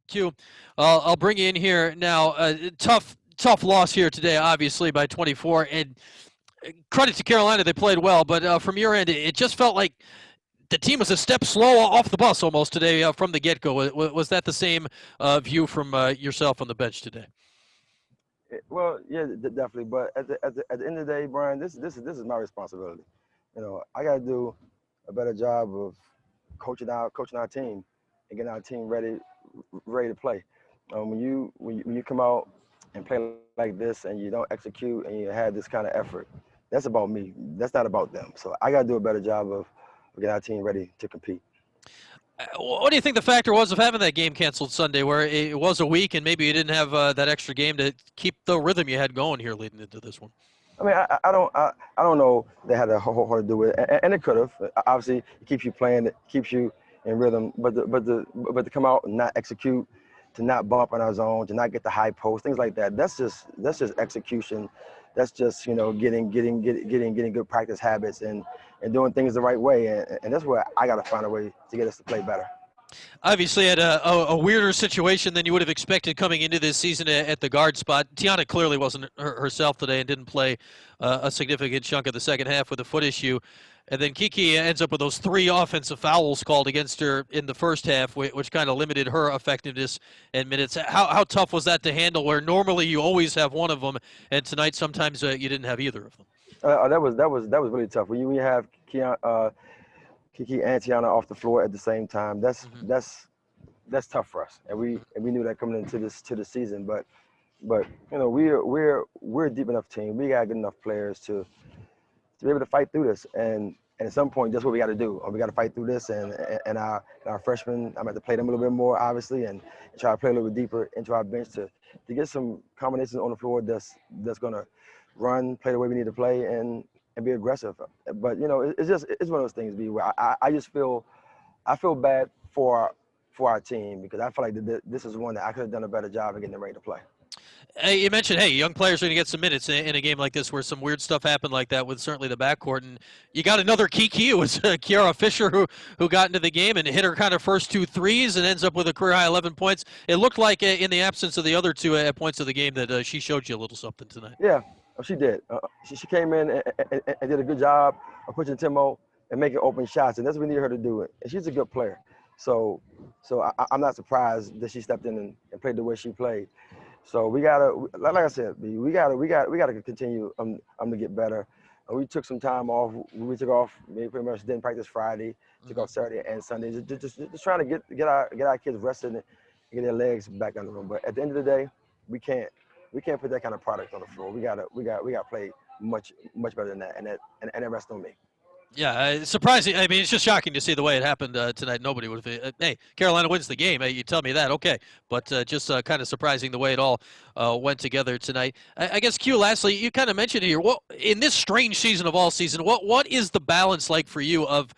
Q, I'll bring you in here now. Tough loss here today, obviously by 24. And credit to Carolina, they played well. But from your end, it just felt like the team was a step slow off the bus almost today from the get-go. Was that the same view from yourself on the bench today? Well, yeah, definitely. But at the end of the day, Brian, this is my responsibility. I got to do a better job of coaching our team and getting our team ready to play. When you come out and play like this and you don't execute and you have this kind of effort, that's about me. That's not about them. So I got to do a better job of getting our team ready to compete. What do you think the factor was of having that game canceled Sunday, where it was a week and maybe you didn't have that extra game to keep the rhythm you had going here leading into this one? I mean, I don't know. They had a whole lot to do with it, and it could have. Obviously, it keeps you playing, it keeps you in rhythm. But to come out and not execute, to not bump in our zone, to not get the high post, things like that. That's just execution. That's just getting good practice habits and doing things the right way. And that's where I got to find a way to get us to play better. Obviously had a weirder situation than you would have expected coming into this season at the guard spot. Tiana clearly wasn't herself today and didn't play a significant chunk of the second half with a foot issue. And then Kiki ends up with those 3 offensive fouls called against her in the first half, which kind of limited her effectiveness and minutes. How tough was that to handle, where normally you always have one of them, and tonight sometimes you didn't have either of them? That was really tough. When you have Kiki and Tiana off the floor at the same time, that's tough for us, and we knew that coming into the season. But we're a deep enough team. We got good enough players to be able to fight through this, and at some point that's what we got to do. We got to fight through this, and our freshmen, I'm going to play them a little bit more obviously, and try to play a little bit deeper into our bench to get some combinations on the floor that's going to run, play the way we need to play, and be aggressive. But it's one of those things, B, where I feel bad for our team, because I feel like this is one that I could have done a better job of getting them ready to play. You mentioned, young players are going to get some minutes in a game like this where some weird stuff happened like that with certainly the backcourt. And you got another key. It was Kiara Fisher who got into the game and hit her kind of first 2 threes and ends up with a career-high 11 points. It looked like in the absence of the other 2 points of the game that she showed you a little something tonight. Yeah, she did. She came in and did a good job of pushing tempo and making open shots, and that's what we need her to do. And she's a good player. So I'm not surprised that she stepped in and played the way she played. So we gotta, like I said, we gotta continue to get better. We took some time off. We took off. We pretty much didn't practice Friday. Took off Saturday and Sunday. Just trying to get our kids rested and get their legs back under them. But at the end of the day, we can't put that kind of product on the floor. We gotta play much better than that. And that rests on me. Yeah, surprising. I mean, it's just shocking to see the way it happened tonight. Nobody would have. Hey, Carolina wins the game. Hey, you tell me that, okay? But just kind of surprising the way it all went together tonight. I guess, Q, lastly, you kind of mentioned here. What in this strange season of all season, what is the balance like for you of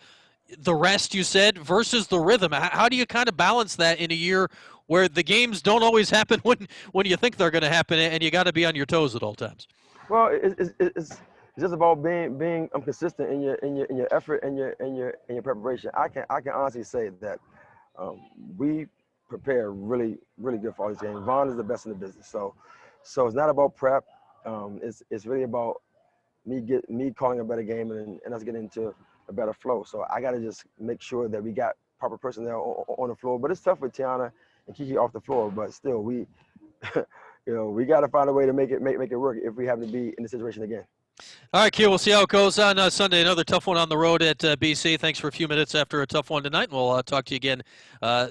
the rest you said versus the rhythm? How do you kind of balance that in a year where the games don't always happen when you think they're going to happen, and you got to be on your toes at all times? Well, it's just about being consistent in your effort and your preparation. I can honestly say that we prepare really good for all these games. Vaughn is the best in the business, so it's not about prep. It's really about me calling a better game and us getting into a better flow. So I got to just make sure that we got proper personnel on the floor. But it's tough with Tiana and Kiki off the floor. But still, we we got to find a way to make it work if we happen to be in the situation again. All right, Q, we'll see how it goes on Sunday. Another tough one on the road at BC. Thanks for a few minutes after a tough one tonight, and we'll talk to you again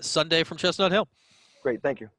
Sunday from Chestnut Hill. Great, thank you.